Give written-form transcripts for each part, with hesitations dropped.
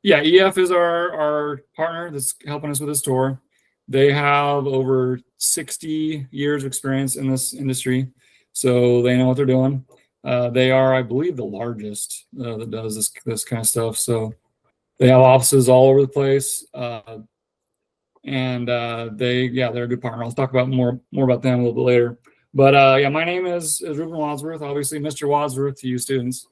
Yeah, EF is our partner that's helping us with this tour. They have over 60 years of experience in this industry, so they know what they're doing. They are, I believe, the largest that does this kind of stuff. So they have offices all over the place, and they're a good partner. I'll talk about more about them a little bit later. But yeah, my name is Reuben Wadsworth, obviously Mr. Wadsworth to you students.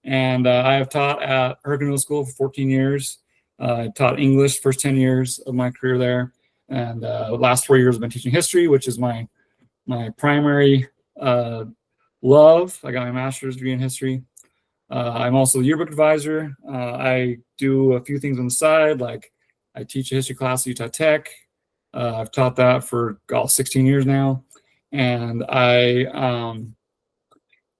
And I have taught at Hurricane Middle School for 14 years. I taught English first 10 years of my career there. And the last 4 years I've been teaching history, which is my primary uh, love. I got my master's degree in history. I'm also a yearbook advisor. I do a few things on the side, like I teach a history class at Utah Tech. I've taught that for 16 years now. And I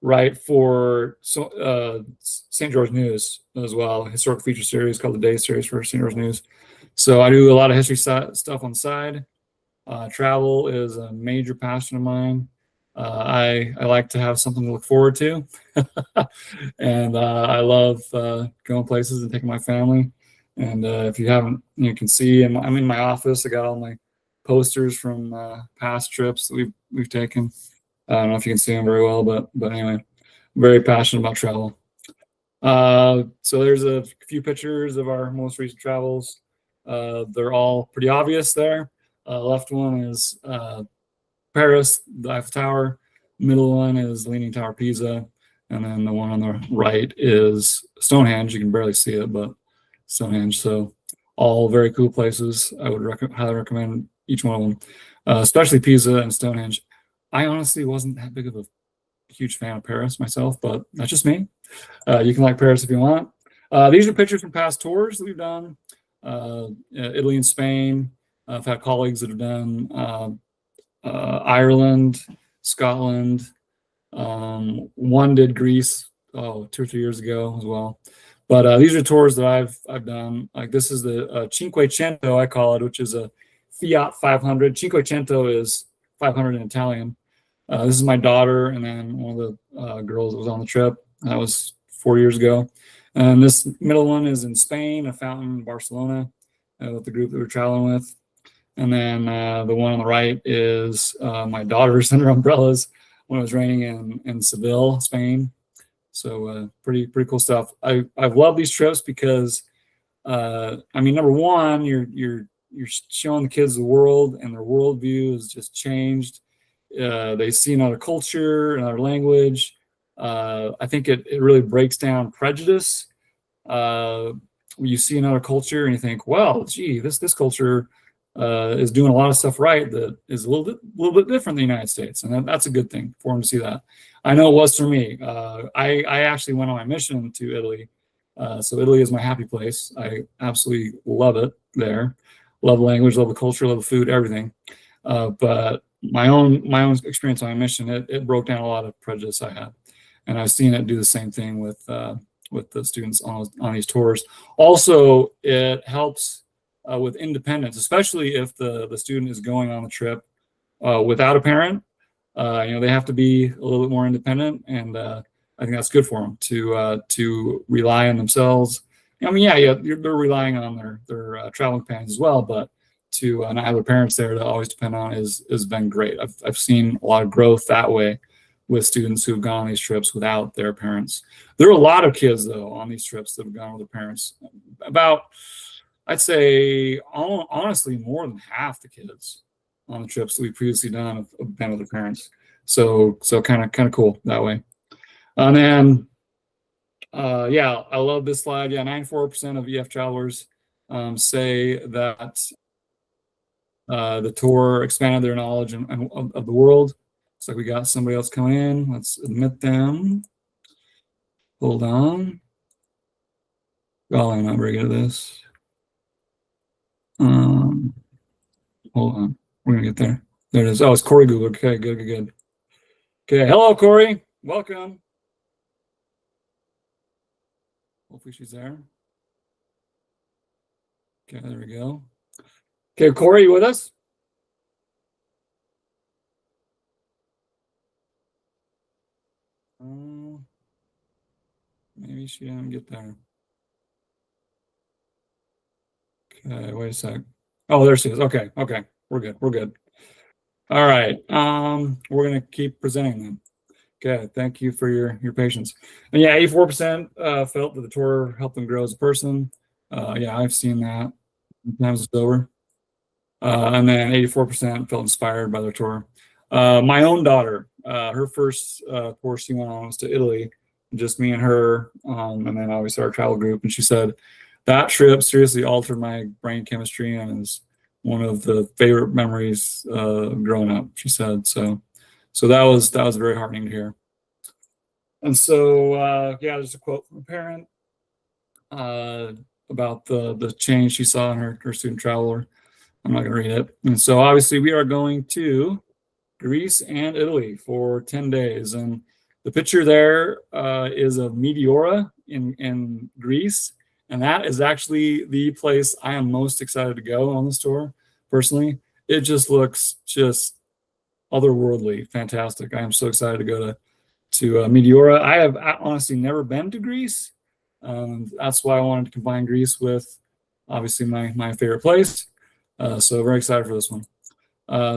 write for St. George News as well, a historical feature series called the Day Series for St. George News. So I do a lot of history stuff on the side. Travel is a major passion of mine. I like to have something to look forward to, and I love going places and taking my family. And if you haven't, you can see I'm in my office. I got all my posters from past trips that we've taken. I don't know if you can see them very well, but anyway, I'm very passionate about travel. So there's a few pictures of our most recent travels. They're all pretty obvious there. Left one is Paris, the Eiffel Tower. Middle one is Leaning Tower Pisa. And then the one on the right is Stonehenge. You can barely see it, but Stonehenge. So all very cool places. I would highly recommend each one of them, especially Pisa and Stonehenge. I honestly wasn't that big of a huge fan of Paris myself, but that's just me. You can like Paris if you want. These are pictures from past tours that we've done. Italy and Spain. I've had colleagues that have done Ireland, Scotland. One did Greece, 2 or 3 years ago as well. But these are tours that I've done. Like this is the Cinquecento, I call it, which is a Fiat 500. Cinquecento is 500 in Italian. This is my daughter, and then one of the girls that was on the trip. That was 4 years ago. And this middle one is in Spain, a fountain in Barcelona, with the group that we're traveling with. And then the one on the right is my daughter's under umbrellas when it was raining in Seville, Spain. So pretty cool stuff. I've loved these trips because I mean, number one, you're showing the kids the world, and their worldview has just changed. They see another culture, another language. I think it really breaks down prejudice. When you see another culture and you think, well, gee, this culture is doing a lot of stuff right that is a little bit different than the United States, and that's a good thing for them to see that. I know it was for me. I actually went on my mission to Italy, so Italy is my happy place. I absolutely love it there. Love the language, love the culture, love the food, everything. But my own experience on my mission, it broke down a lot of prejudice I had, and I've seen it do the same thing with the students on these tours. Also, it helps with independence, especially if the student is going on the trip without a parent. They have to be a little bit more independent, and I think that's good for them to rely on themselves. I mean, yeah, they're relying on their traveling companions as well, but to not have their parents there to always depend on has been great. I've seen a lot of growth that way with students who've gone on these trips without their parents. There are a lot of kids though on these trips that have gone with their parents. About, I'd say, honestly, more than half the kids on the trips that we've previously done have been with their parents. So kind of cool that way. And then yeah, I love this slide. Yeah, 94% of EF travelers say that the tour expanded their knowledge of the world. Looks like we got somebody else coming in. Let's admit them. Hold on. Oh, I'm not very good at this. Hold on. We're gonna get there. There it is. Oh, it's Corey Googler. Okay, good. Okay, hello, Corey. Welcome. Hopefully she's there. Okay, there we go. Okay, Corey, you with us? Maybe she didn't get there. Wait a sec. Oh, there she is. Okay, okay, we're good. We're good. All right. We're gonna keep presenting them. Okay, thank you for your patience. And yeah, 84% felt that the tour helped them grow as a person. Yeah, I've seen that sometimes it's over. And then 84% felt inspired by their tour. My own daughter, her first tour she went on was to Italy, just me and her, and then obviously our travel group. And she said that trip seriously altered my brain chemistry and is one of the favorite memories growing up. She said so. So that was very heartening to hear. And so yeah, there's a quote from a parent uh, about the change she saw in her student traveler. I'm not going to read it. And so obviously we are going to Greece and Italy for 10 days. And the picture there is of Meteora in Greece. And that is actually the place I am most excited to go on this tour, personally. It just looks just otherworldly, fantastic. I am so excited to go to Meteora. I have honestly never been to Greece. That's why I wanted to combine Greece with obviously my favorite place. So very excited for this one.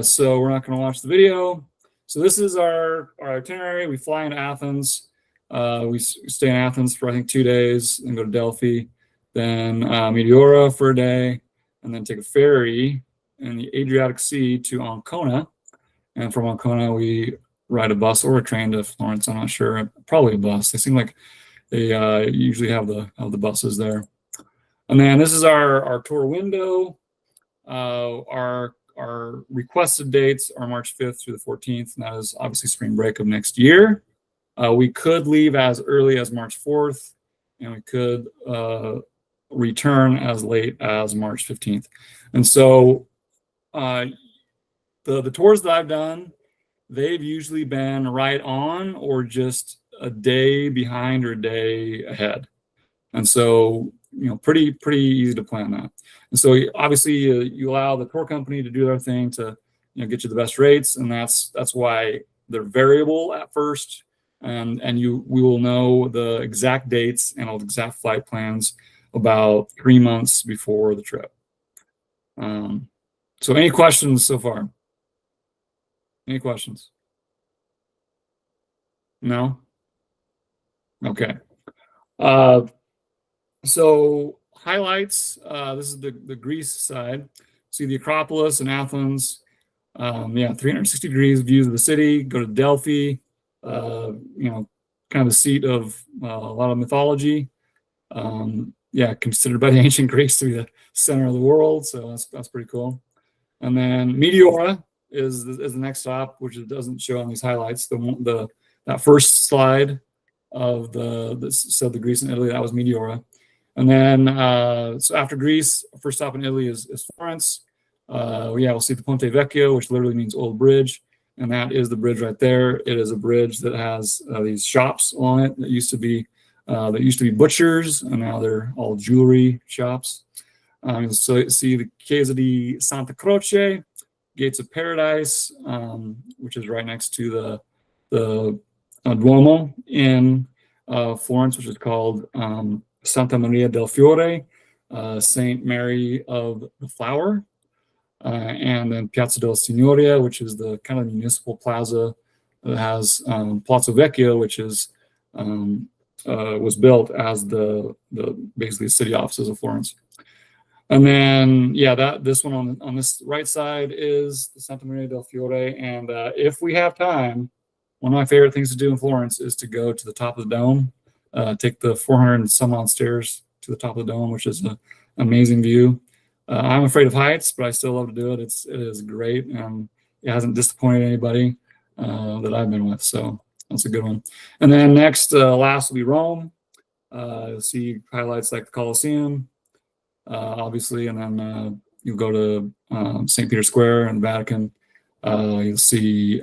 So we're not going to watch the video. So this is our itinerary. We fly into Athens. We stay in Athens for I think 2 days and go to Delphi, then Meteora for a day, and then take a ferry in the Adriatic Sea to Ancona. And from Ancona we ride a bus or a train to Florence. I'm not sure. Probably a bus. They seem like they usually have the buses there. And then this is our tour window. Our requested dates are March 5th through the 14th, and that is obviously spring break of next year. We could leave as early as March 4th, and we could return as late as March 15th. And so the tours that I've done, they've usually been right on or just a day behind or a day ahead. And so, you know, pretty easy to plan that. And so obviously you allow the tour company to do their thing to, you know, get you the best rates. And that's why they're variable at first. And we will know the exact dates and all the exact flight plans about 3 months before the trip. So any questions so far? Any questions? No? Okay. So highlights, this is the Greece side. See the Acropolis in Athens. Yeah, 360 degrees views of the city. Go to Delphi, you know, kind of the seat of a lot of mythology. Yeah, considered by the ancient Greeks to be the center of the world. So that's pretty cool. And then Meteora is the next stop, which it doesn't show on these highlights. That first slide of that said the Greece and Italy, that was Meteora. And then so after Greece, first stop in Italy is Florence. Yeah, we'll see the Ponte Vecchio, which literally means old bridge, and that is the bridge right there. It is a bridge that has these shops on it that used to be butchers, and now they're all jewelry shops. So you see the Chiesa di Santa Croce, Gates of Paradise, which is right next to the Duomo in Florence, which is called Santa Maria del Fiore, Saint Mary of the Flower, and then Piazza del Signoria, which is the kind of municipal plaza that has Palazzo Vecchio, which is was built as the basically city offices of Florence. And then yeah, this one on this right side is the Santa Maria del Fiore, and if we have time, one of my favorite things to do in Florence is to go to the top of the dome. Take the 400 and some odd stairs to the top of the dome, which is an amazing view. I'm afraid of heights, but I still love to do it. It is great, and it hasn't disappointed anybody that I've been with, so that's a good one. And then next, last will be Rome. You'll see highlights like the Colosseum, obviously, and then you'll go to St. Peter's Square and the Vatican. You'll see,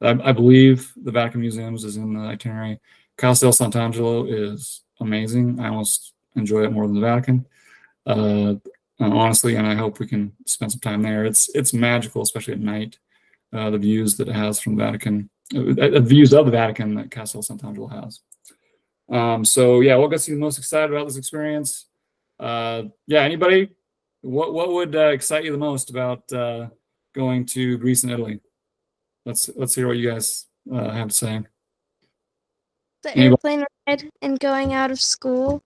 I believe the Vatican Museums is in the itinerary. Castel Sant'Angelo is amazing. I almost enjoy it more than the Vatican, honestly, and I hope we can spend some time there. It's magical, especially at night. The views that it has from the Vatican, the views of the Vatican that Castel Sant'Angelo has. So yeah, what gets you the most excited about this experience? Yeah, anybody What would excite you the most about going to Greece and Italy? Let's hear what you guys have to say. The Anybody airplane ride and going out of school.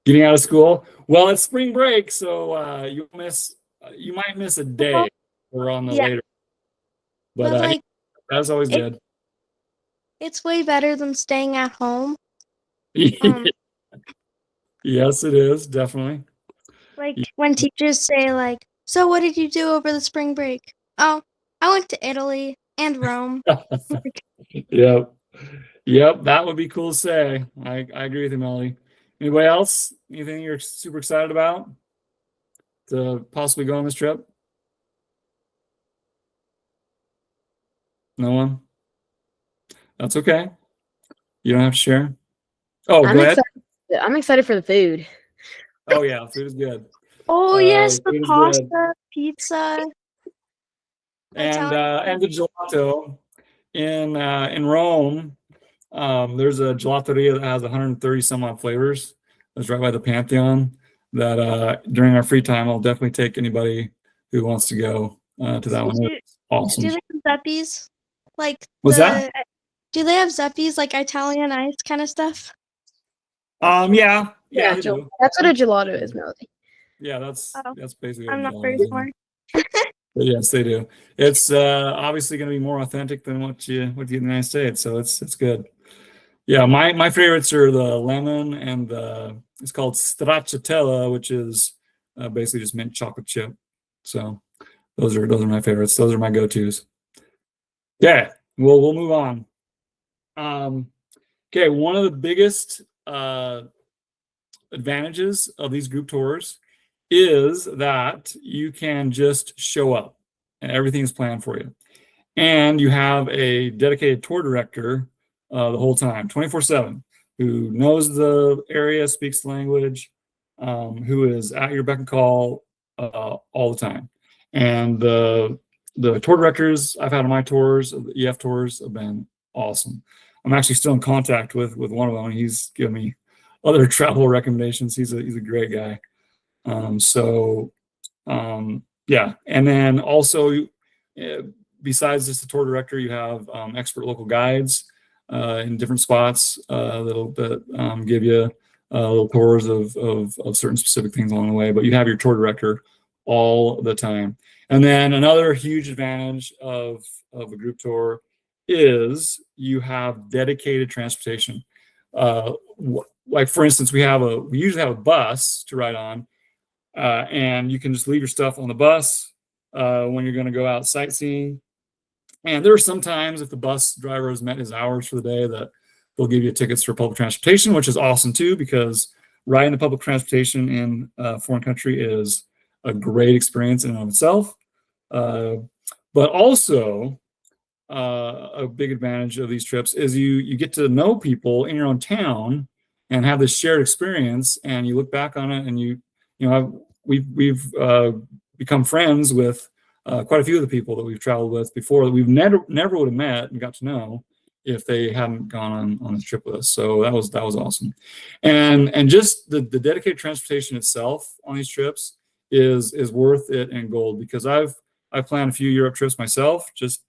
getting out of school? Well, it's spring break, so you might miss a Well, day or on the yeah, later, but but like that's always it, good. it's way better than staying at home. Um, Yes, it is definitely. like when teachers say like, "So what did you do over the spring break?" Oh, I went to Italy and Rome. Yep. Yep, that would be cool to say. I agree with you, Melody. Anybody else? Anything you're super excited about to possibly go on this trip? No one? That's okay. You don't have to share. Oh, I'm go ahead. excited. I'm excited for the food. Oh yeah, food is good. Oh yes, the Food is good. pasta, pizza, Italian. And the gelato in Rome. There's a gelateria that has 130 some odd flavors. That's right by the Pantheon. That during our free time, I'll definitely take anybody who wants to go to that one. It's awesome. Do they have Zuppies? Like What's that? do they have Zuppies like Italian ice kind of stuff? Yeah, Yeah, they do. that's what a gelato is, Melody. Yeah, Oh, that's basically what I'm a not very gelato is. smart. But yes, they do. It's obviously going to be more authentic than what you get in the United States, so it's good. Yeah, my favorites are the lemon and it's called stracciatella, which is basically just mint chocolate chip. So those are my favorites. Those are my go-tos. Yeah, we'll move on. Okay, one of the biggest advantages of these group tours is that you can just show up and everything's planned for you. And you have a dedicated tour director the whole time, 24/7, who knows the area, speaks the language, who is at your beck and call all the time. And the tour directors I've had on my tours, the EF tours, have been awesome. I'm actually still in contact with one of them, and he's given me other travel recommendations. He's a great guy. So yeah, and then also besides just the tour director, you have expert local guides in different spots that give you little tours of certain specific things along the way. But you have your tour director all the time. And then another huge advantage of a group tour is you have dedicated transportation. Like for instance, we usually have a bus to ride on, and you can just leave your stuff on the bus when you're going to go out sightseeing. And there are some times if the bus driver has met his hours for the day that they'll give you tickets for public transportation, which is awesome too, because riding the public transportation in a foreign country is a great experience in and of itself. But also, a big advantage of these trips is you get to know people in your own town and have this shared experience, and you look back on it and we've become friends with quite a few of the people that we've traveled with before that we've never would have met and got to know if they hadn't gone on this trip with us. So that was awesome. And just the dedicated transportation itself on these trips is worth it in gold, because I've planned a few Europe trips myself, just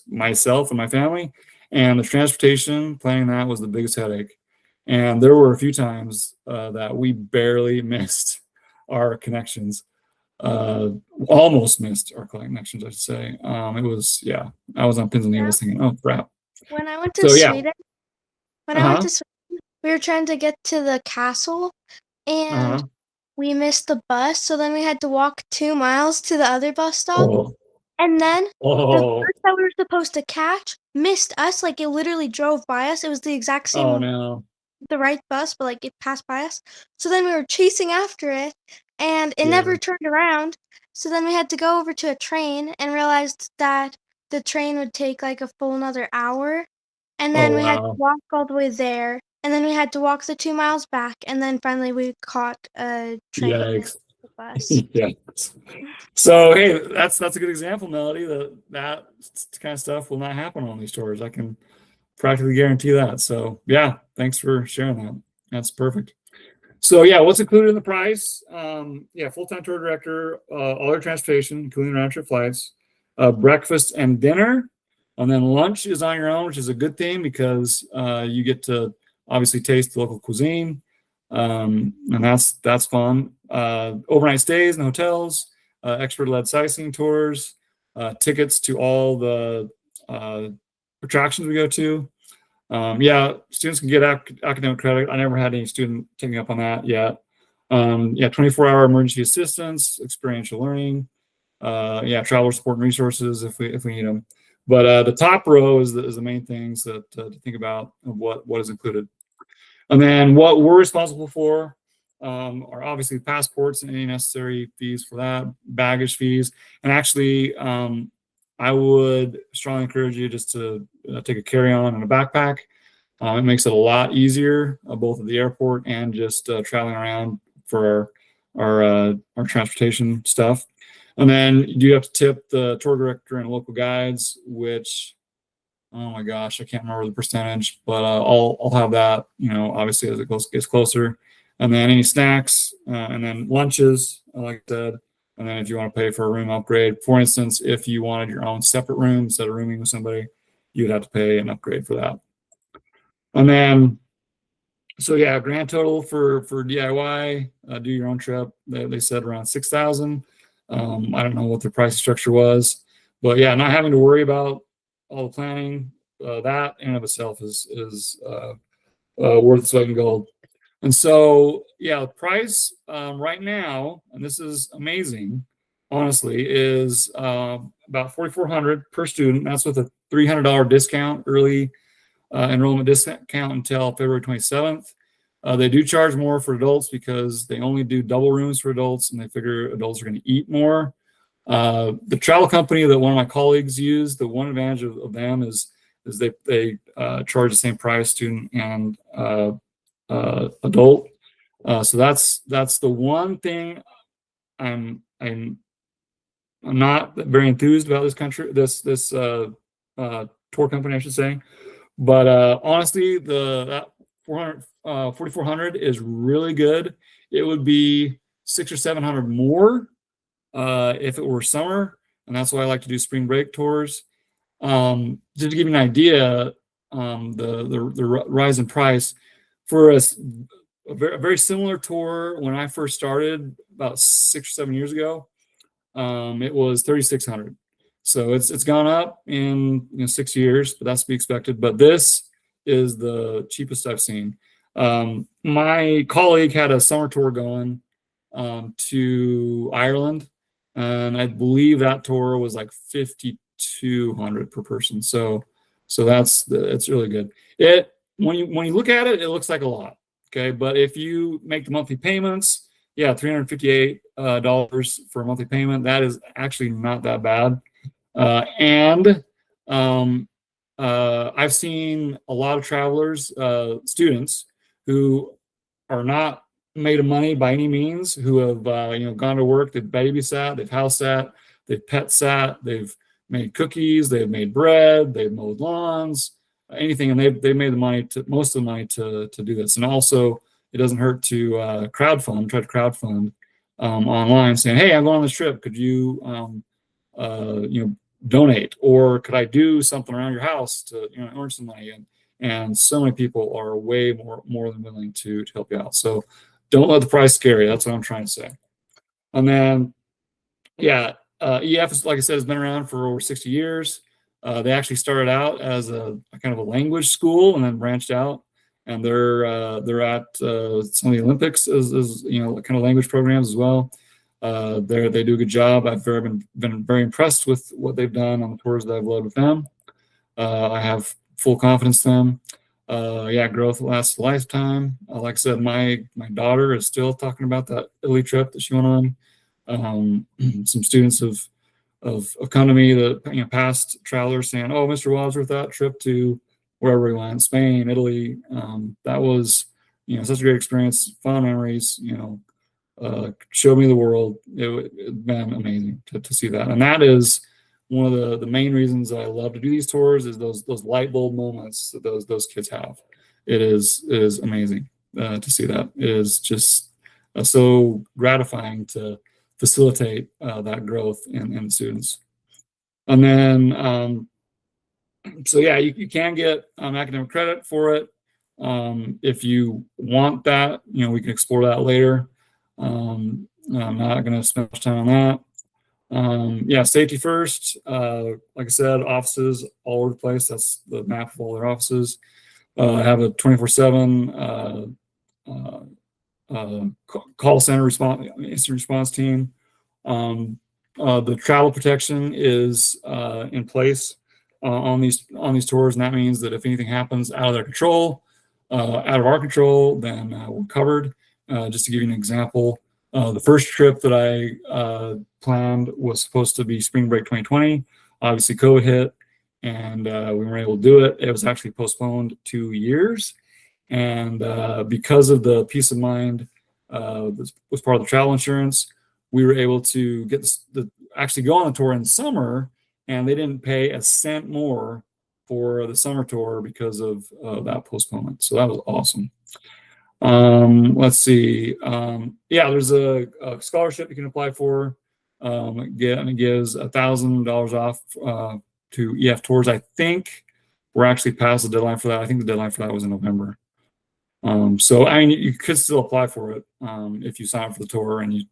myself and my family, and the transportation planning that was the biggest headache. And there were a few times that we barely missed our connections, almost missed our connections, I should say. It was, yeah, I was on pins and needles thinking, oh crap. When I went to So yeah. Sweden, we were trying to get to the castle, and we missed the bus, so then we had to walk 2 miles to the other bus stop. Oh. And then the Oh. bus that we were supposed to catch missed us. Like, it literally drove by us. It was the exact Oh same, no. the right bus, but like it passed by us. So then we were chasing after it, and it Yeah. never turned around. So then we had to go over to a train and realized that the train would take like a full another hour. And then Oh we had to wow. walk all the way there. And then we had to walk the 2 miles back. And then finally we caught a train. Yikes. The bus. Yeah. So hey, that's a good example, Melody. That kind of stuff will not happen on these tours. I can practically guarantee that. So yeah, thanks for sharing that. That's perfect. So yeah, what's included in the price? Yeah, full-time tour director, all your transportation, including round trip flights, breakfast and dinner, and then lunch is on your own, which is a good thing because you get to obviously taste the local cuisine, and that's fun. Overnight stays in hotels, expert-led sightseeing tours, tickets to all the attractions we go to. Yeah, students can get academic credit. I never had any student taking up on that yet. Yeah, 24-hour emergency assistance, experiential learning. Yeah, traveler support and resources if we need them. But the top row is the main things that to think about of what is included. And then what we're responsible for are obviously passports and any necessary fees for that, baggage fees, and actually I would strongly encourage you just to take a carry-on and a backpack. It makes it a lot easier, both at the airport and just traveling around for our transportation stuff. And then you do have to tip the tour director and local guides, which, oh my gosh, I can't remember the percentage, but I'll have that, obviously as it gets closer. And then any snacks, and then lunches, like I said. And then if you want to pay for a room upgrade, for instance, if you wanted your own separate room instead of rooming with somebody, you'd have to pay an upgrade for that. And then, so yeah, grand total for DIY, do your own trip. They said around 6,000. I don't know what the price structure was, but yeah, not having to worry about all the planning, that in and of itself is worth its weight in gold. And so, yeah, the price right now, and this is amazing, honestly, is about $4,400 per student. That's with a $300 discount, early enrollment discount until February 27th. They do charge more for adults because they only do double rooms for adults, and they figure adults are going to eat more. The travel company that one of my colleagues used, the one advantage of them is they charge the same price, student and adult. So that's the one thing I'm not very enthused about this tour company, I should say. But honestly, that 4,400 is really good. It would be 600 or 700 more if it were summer, and that's why I like to do spring break tours. Just to give you an idea, the rise in price for a very similar tour when I first started about 6 or 7 years ago, it was 3,600. So it's gone up in 6 years, but that's to be expected. But this is the cheapest I've seen. My colleague had a summer tour going to Ireland, and I believe that tour was like 5,200 per person. So it's really good. When you look at it, it looks like a lot. Okay, but if you make the monthly payments, yeah, $358 for a monthly payment, that is actually not that bad. And I've seen a lot of travelers, students who are not made of money by any means, who have gone to work, they've babysat, they've house sat, they've pet sat, they've made cookies, they've made bread, they've mowed lawns, anything, and they've made the money most of the money to do this. And also, it doesn't hurt to try to crowdfund online, saying, "Hey, I'm going on this trip. Could you donate, or could I do something around your house to earn some money?" And so many people are way more than willing to help you out. So don't let the price scare you. That's what I'm trying to say. And then, yeah, EF is, like I said, has been around for over 60 years. They actually started out as a kind of a language school and then branched out, and they're at some of the Olympics as kind of language programs as well. They do a good job. I've been very impressed with what they've done on the tours that I've led with them. I have full confidence in them. Yeah, growth lasts a lifetime. Like I said, my daughter is still talking about that Italy trip that she went on. Some students have come to me, that past travelers, saying, "Oh, Mr. Wadsworth, that trip to wherever we went, Spain, Italy, that was such a great experience, fond memories. Showed me the world. It's been amazing to see that." And that is one of the main reasons that I love to do these tours, is those light bulb moments that those kids have. It is amazing. to see that. It is just so gratifying to facilitate that growth in students. And then, so yeah, you can get academic credit for it. If you want that, we can explore that later. I'm not going to spend much time on that. Yeah, safety first. Like I said, offices all over the place. That's the map of all their offices. Have a 24/7 call center instant response team. The travel protection is in place on these tours, and that means that if anything happens out of their control, out of our control, then we're covered. Just to give you an example, the first trip that I planned was supposed to be spring break 2020. Obviously, COVID hit, and we weren't able to do it. It was actually postponed 2 years, and because of the peace of mind that was part of the travel insurance, we were able to get actually go on the tour in summer, and they didn't pay a cent more for the summer tour because of that postponement. So that was awesome. Let's see. Yeah, there's a scholarship you can apply for. And it gives $1,000 off to EF tours. I think we're actually past the deadline for that. I think the deadline for that was in November. So I mean, you could still apply for it if you sign up for the tour and you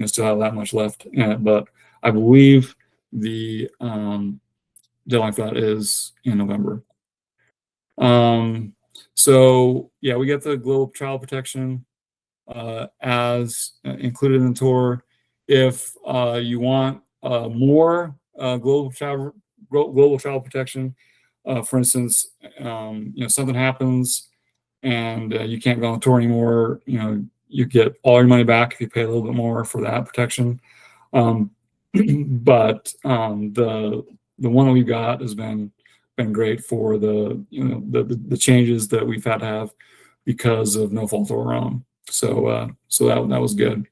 still have that much left in it. But I believe the deadline for that is in November. So yeah, we get the global travel protection as included in the tour. If you want more global travel protection, for instance, something happens and you can't go on the tour anymore, you get all your money back if you pay a little bit more for that protection. But the one that we've got has been great for the changes that we've had to have because of no fault of our own. So that was good.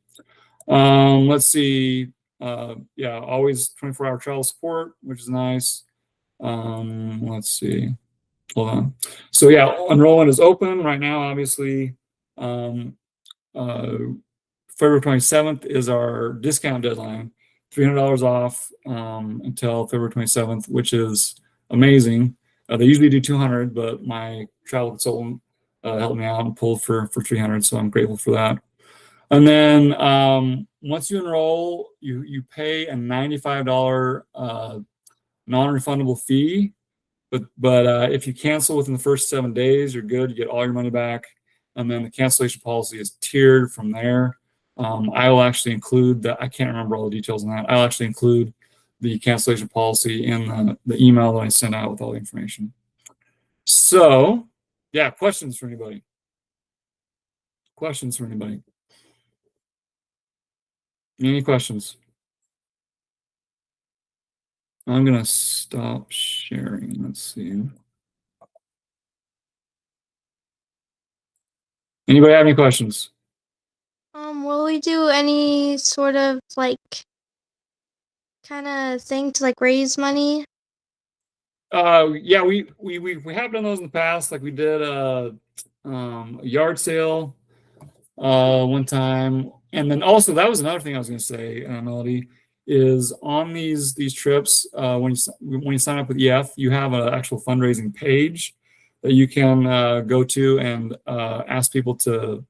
Let's see. Yeah, always 24-hour travel support, which is nice. Let's see. Hold on. So yeah, enrollment is open right now. Obviously, February 27th is our discount deadline. $300 off until February 27th, which is amazing. They usually do 200, but my travel consultant helped me out and pulled for 300, so I'm grateful for that. And then once you enroll, you pay a $95 non-refundable fee. But if you cancel within the first 7 days, you're good. You get all your money back. And then the cancellation policy is tiered from there. I will actually include that. I can't remember all the details on that. I'll actually include the cancellation policy in the email that I send out with all the information. So, yeah, questions for anybody? Questions for anybody? Any questions? I'm going to stop sharing. Let's see. Anybody have any questions? Will we do any sort of kind of thing to raise money? Yeah, we have done those in the past. Like we did a yard sale one time, and then also that was another thing I was going to say, Melody, is on these trips when you sign up with EF, you have an actual fundraising page that you can go to and ask people to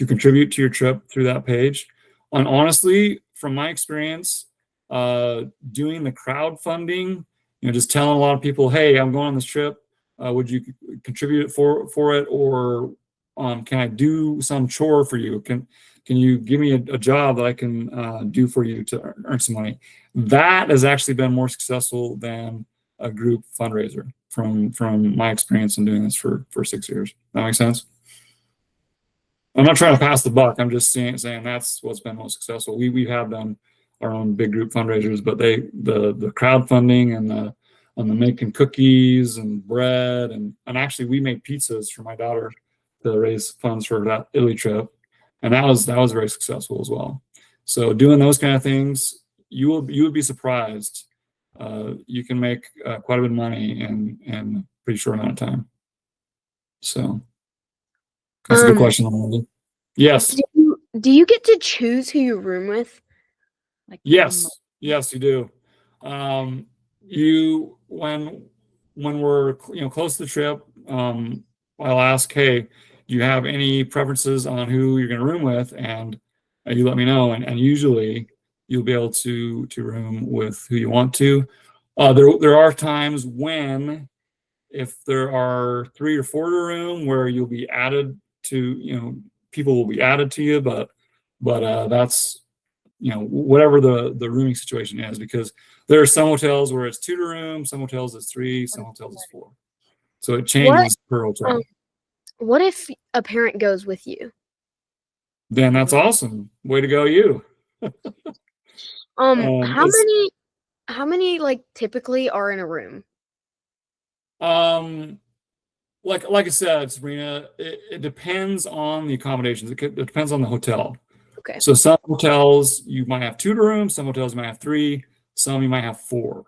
contribute to your trip through that page. And honestly, from my experience, doing the crowdfunding, just telling a lot of people, hey, I'm going on this trip. Would you contribute for it, or can I do some chore for you? Can you give me a job that I can do for you to earn some money? That has actually been more successful than a group fundraiser from my experience in doing this for 6 years. That makes sense? I'm not trying to pass the buck. I'm just saying that's what's been most successful. We have done our own big group fundraisers, but the crowdfunding and the making cookies and bread and actually we made pizzas for my daughter to raise funds for that Italy trip, and that was very successful as well. So doing those kind of things, you would be surprised. You can make quite a bit of money in a pretty short amount of time. So. That's a good question, Amanda. Yes. Do you get to choose who you room with? Like Yes, yes, you do. You when we're close to the trip, I'll ask, hey, do you have any preferences on who you're going to room with, and you let me know, and usually you'll be able to room with who you want to. There are times when if there are 3 or 4 to a room where you'll be added to, people will be added to you, but that's whatever the rooming situation is, because there are some hotels where it's 2 to room, some hotels it's 3, some hotels it's 4. So it changes per hotel. What if a parent goes with you? Then that's awesome. Way to go, you. How many like typically are in a room? Like I said, Sabrina, it depends on the accommodations. It depends on the hotel. Okay. So some hotels you might have 2 to room, some hotels might have 3, some you might have 4,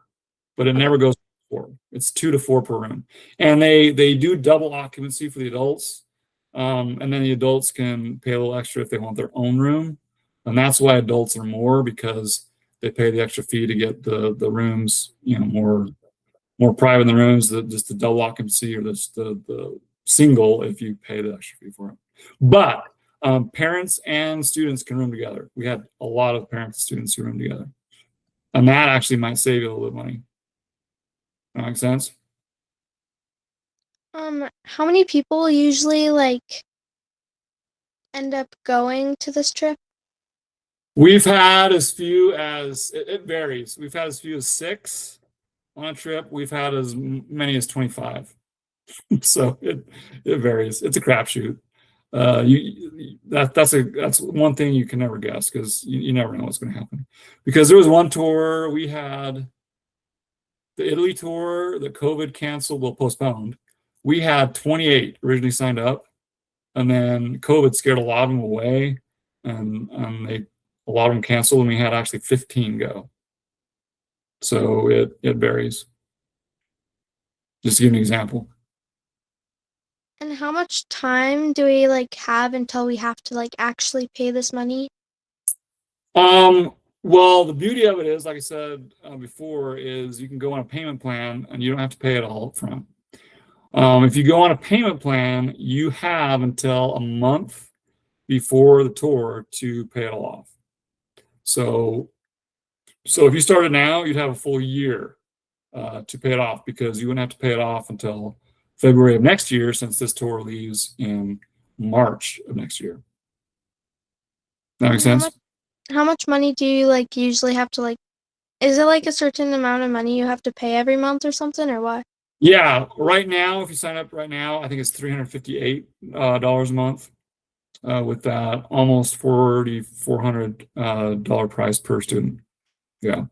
but it never goes 4. It's 2 to 4 per room, and they do double occupancy for the adults, and then the adults can pay a little extra if they want their own room, and that's why adults are more, because they pay the extra fee to get the rooms, more private in the rooms, just the double occupancy, or the single if you pay the extra fee for it. But parents and students can room together. We had a lot of parents and students who room together, and that actually might save you a little bit of money. That makes sense? How many people usually end up going to this trip? We've had as few as, it varies. We've had as few as 6 on a trip. We've had as many as 25. So it varies. It's a crapshoot. That's one thing you can never guess, because you never know what's going to happen. Because there was one tour we had, the Italy tour, that COVID canceled, well, postponed. We had 28 originally signed up, and then COVID scared a lot of them away, and a lot of them canceled, and we had actually 15 go. So it varies. Just to give you an example. And how much time do we have until we have to actually pay this money? Well, the beauty of it is, like I said before, is you can go on a payment plan and you don't have to pay it all up front. If you go on a payment plan, you have until a month before the tour to pay it all off. So if you started now, you'd have a full year to pay it off, because you wouldn't have to pay it off until February of next year, since this tour leaves in March of next year. That makes sense? How much money do you usually have to is it a certain amount of money you have to pay every month or something, or what? Yeah, right now, if you sign up right now, I think it's $358 a month, with that almost $4,400 price per student. Yeah.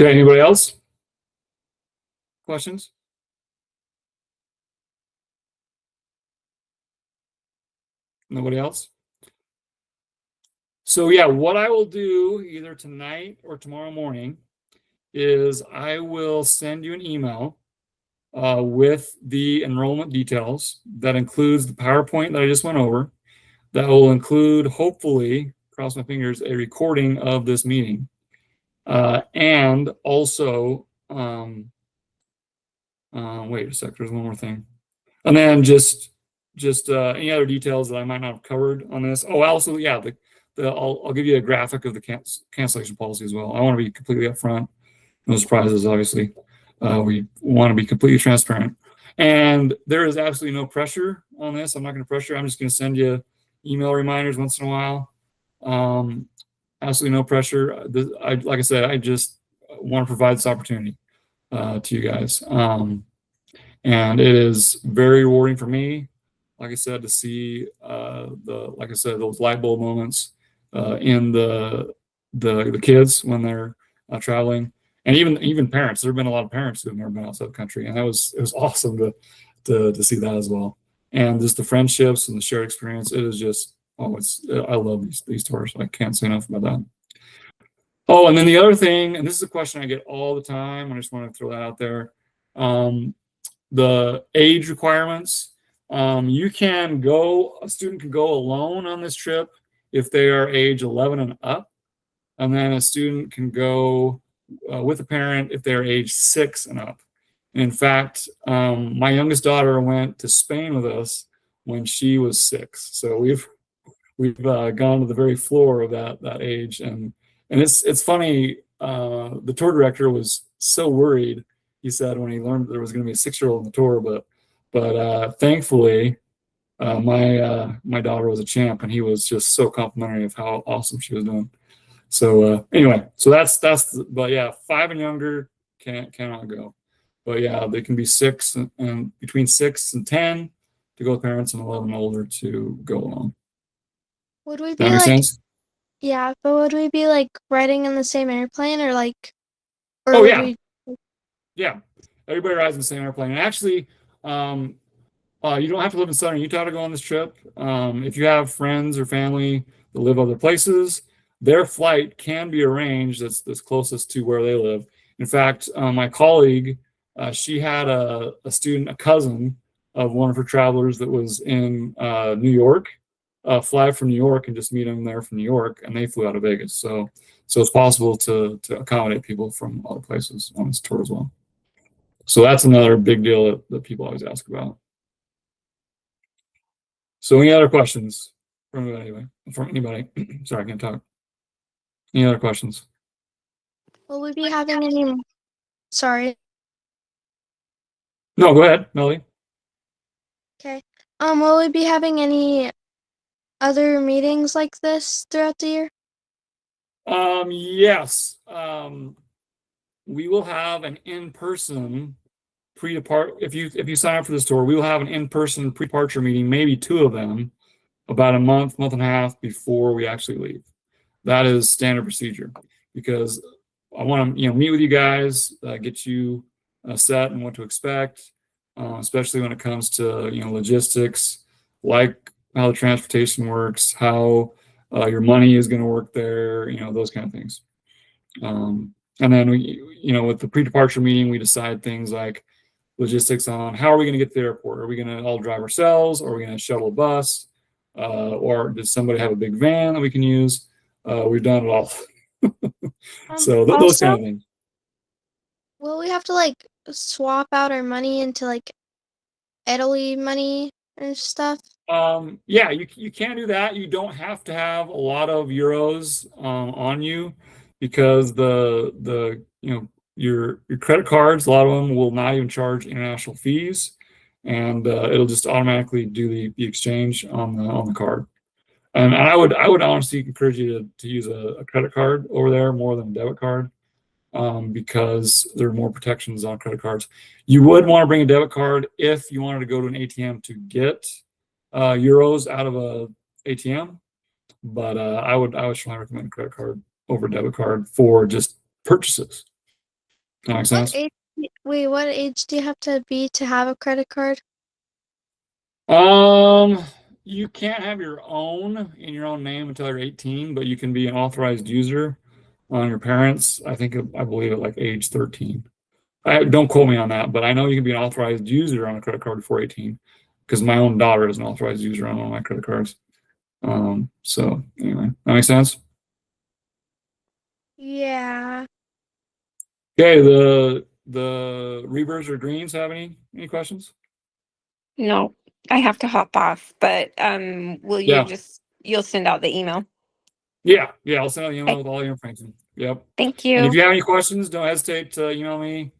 Okay, anybody else? Questions? Nobody else? So yeah, what I will do either tonight or tomorrow morning is I will send you an email with the enrollment details. That includes the PowerPoint that I just went over. That will include, hopefully, cross my fingers, a recording of this meeting. And also, wait a sec, there's one more thing. And then just any other details that I might not have covered on this. Oh, also, yeah, I'll give you a graphic of the cancellation policy as well. I want to be completely upfront. No surprises, obviously. We want to be completely transparent. And there is absolutely no pressure on this. I'm not going to pressure. I'm just going to send you email reminders once in a while. Absolutely no pressure. Like I said, I just want to provide this opportunity to you guys. And it is very rewarding for me, like I said, to see those light bulb moments in the kids when they're traveling, and even parents. There have been a lot of parents who have never been outside the country, and it was awesome to see that as well. And just the friendships and the shared experience. It is just, I love these tours. I can't say enough about that. Oh, and then the other thing, and this is a question I get all the time, I just want to throw that out there. the age requirements. A student can go alone on this trip if they are age 11 and up, and then a student can go with a parent if they're age 6 and up. In fact, my youngest daughter went to Spain with us when she was 6. So we've gone to the very floor of that age, and it's funny. The tour director was so worried. He said when he learned there was going to be a 6-year-old on the tour, but thankfully, my daughter was a champ, and he was just so complimentary of how awesome she was doing. So anyway, so but yeah, 5 and younger cannot go. But yeah, they can be 6 and between 6 and 10 to go with parents, and 11 and older to go alone. Would we That be makes like, sense? yeah, but would we be like riding in the same airplane or like, or Oh would yeah, we? yeah. Everybody rides in the same airplane. And actually, you don't have to live in Southern Utah to go on this trip. If you have friends or family that live other places, their flight can be arranged that's closest to where they live. In fact, my colleague, she had a cousin of one of her travelers that was in New York, fly from New York and just meet them there from New York, and they flew out of Vegas. So it's possible to accommodate people from other places on this tour as well. So that's another big deal that people always ask about. So any other questions from anybody? Sorry, I can't talk. Any other questions? Will we be having any? Sorry. No, go ahead, Melody. Okay. Will we be having any other meetings like this throughout the year? Yes. We will have an in-person pre-depart. If you sign up for this tour, we will have an in-person pre-departure meeting, maybe 2 of them, about a month and a half before we actually leave. That is standard procedure, because I want to meet with you guys, get you set and what to expect, especially when it comes to logistics, like how the transportation works, how your money is going to work there, those kind of things. And then with the pre-departure meeting, we decide things like logistics on how are we going to get to the airport. Are we going to all drive ourselves, or are we going to shuttle a bus, or does somebody have a big van that we can use? We've done it all. So those kind of things. Will we have to like swap out our money into like Italy money and stuff? Yeah, you can do that. You don't have to have a lot of euros on you, because your credit cards, a lot of them will not even charge international fees, and it'll just automatically do the exchange on the card. And I would honestly encourage you to use a credit card over there more than a debit card, because there are more protections on credit cards. You would want to bring a debit card if you wanted to go to an ATM to get euros out of a ATM, but I would strongly recommend a credit card over a debit card for just purchases. That makes sense? What age do you have to be to have a credit card? You can't have your own in your own name until you're 18, but you can be an authorized user on your parents. I believe at like age 13. Don't quote me on that, but I know you can be an authorized user on a credit card before 18, because my own daughter is an authorized user on one of my credit cards. So anyway, that makes sense? Yeah. Okay, the Rebers or Greens have any questions? No, I have to hop off, but will you Yeah. you'll send out the email? Yeah, I'll send out an email with all your information. Yep. Thank And if you. you have any questions, don't hesitate to email me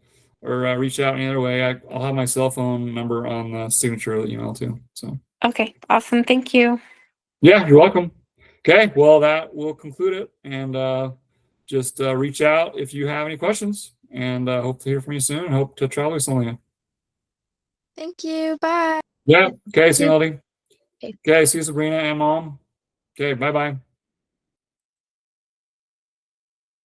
or reach out any other way. I'll have my cell phone number on the signature of the email too. So Okay, awesome. Thank you. yeah, you're welcome. Okay, well, that will conclude it, and just reach out if you have any questions, and hope to hear from you soon, and hope to travel with someone. Thank you. Bye. Yeah. Okay. See you, Melody. Okay. Okay. See you, Sabrina and Mom. Okay. Bye-bye.